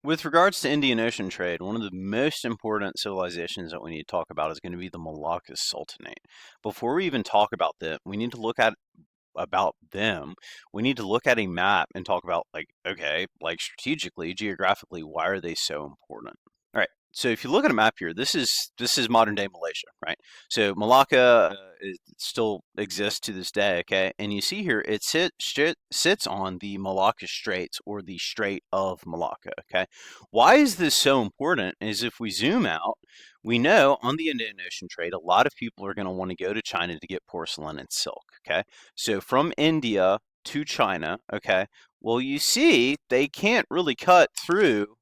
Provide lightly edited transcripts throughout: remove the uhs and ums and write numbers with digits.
With regards to Indian Ocean trade, one of the most important civilizations that we need to talk about is going to be the Malacca Sultanate. Before we even talk about them, we need to look at about them. We need to look at a map and talk about like, okay, like strategically, geographically, why are they so important? All right. So if you look at a map here, this is modern day Malaysia, right? So Malacca still exists to this day, okay? And you see here sits on the Malacca Straits or the Strait of Malacca, okay? Why is this so important? Is if we zoom out, we know on the Indian Ocean trade, a lot of people are going to want to go to China to get porcelain and silk, okay? So from India to China, okay? Well, you see, they can't really cut through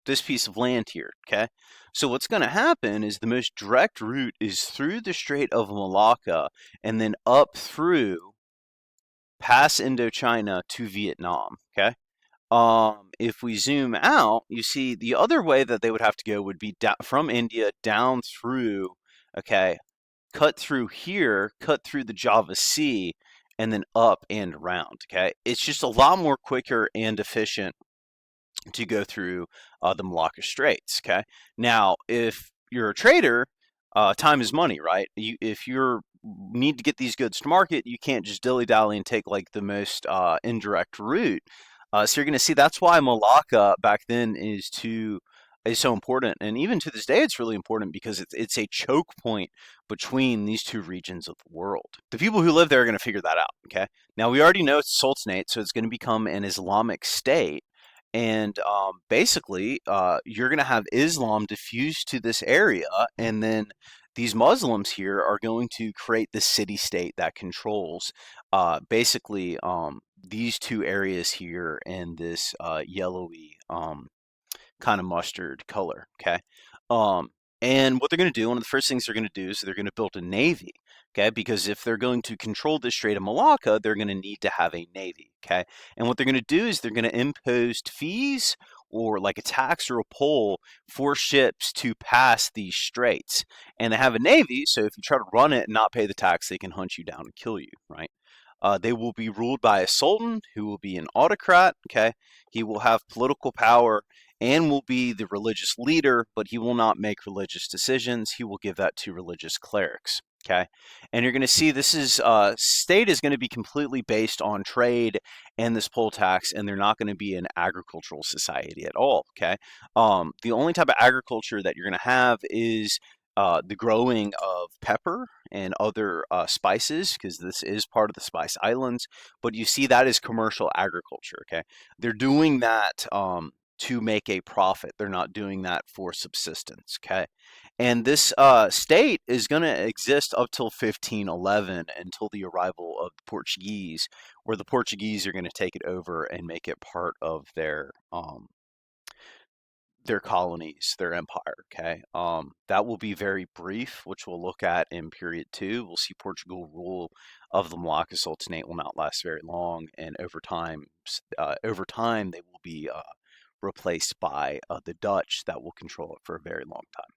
this piece of land here, okay? So what's going to happen is the most direct route is through the Strait of Malacca and then up through past Indochina to Vietnam, okay? If we zoom out, you see the other way that they would have to go would be from India down through, okay, cut through here, cut through the Java Sea, and then up and around, okay? It's just a lot more quicker and efficient to go through the Malacca Straits. Okay. Now, if you're a trader, time is money, right? If you need to get these goods to market, you can't just dilly dally and take like the most indirect route. So you're going to see that's why Malacca back then is so important, and even to this day, it's really important because it's a choke point between these two regions of the world. The people who live there are going to figure that out. Okay. Now we already know it's a sultanate, so it's going to become an Islamic state. And basically, you're going to have Islam diffused to this area, and then these Muslims here are going to create the city state that controls basically these two areas here in this yellowy kind of mustard color. Okay. Um, and what they're going to do, one of the first things they're going to do is they're going to build a navy. Okay, because if they're going to control the Strait of Malacca, they're going to need to have a navy. Okay, and what they're going to do is they're going to impose fees or like a tax or a toll for ships to pass these straits. And they have a navy, so if you try to run it and not pay the tax, they can hunt you down and kill you, right? They will be ruled by a sultan who will be an autocrat. Okay, he will have political power and will be the religious leader, but he will not make religious decisions. He will give that to religious clerics. Okay, and you're going to see this is state is going to be completely based on trade and this poll tax, and they're not going to be an agricultural society at all. Okay, the only type of agriculture that you're going to have is the growing of pepper and other spices, because this is part of the Spice Islands. But you see that is commercial agriculture. Okay, they're doing that to make a profit. They're not doing that for subsistence. Okay, and this state is going to exist up till 1511 until the arrival of the Portuguese, where the Portuguese are going to take it over and make it part of their colonies, their empire. Okay, that will be very brief, which we'll look at in period two. We'll see Portugal rule of the Malacca Sultanate will not last very long, and over time, they will be replaced by the Dutch that will control it for a very long time.